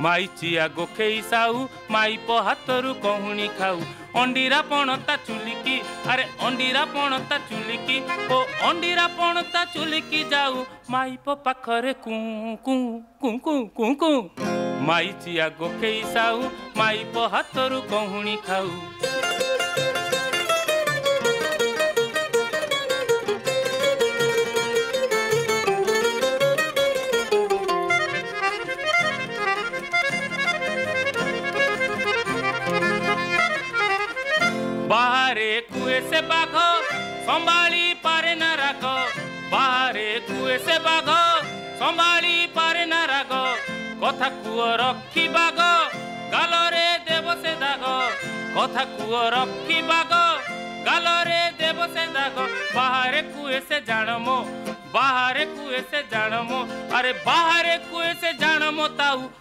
माई chia गोखेई Sahu माइप हाथरू कहुणी खाऊ अंडीरा पणता चुलिकी अरे अंडीरा पणता चुलिकी ओ अंडीरा पणता चुलिकी जाऊ माइप पाखरे कु कु कु कु कु कु माई चिया गोखेई साहू माइप हाथरू कहुणी खाऊ बाहरे कुए से बाघ संभाली पारे न राग बाहरे कुए से बाघ संभाली पारे न राग कथा कुओ रखी बाघ गालरे देव से दाग कथा कुओ रखी बाघ गालरे देव से दाग बाहरे कुए से जानमो बाहरे कुए से जानमो अरे बाहरे कुए से जानमो ताऊ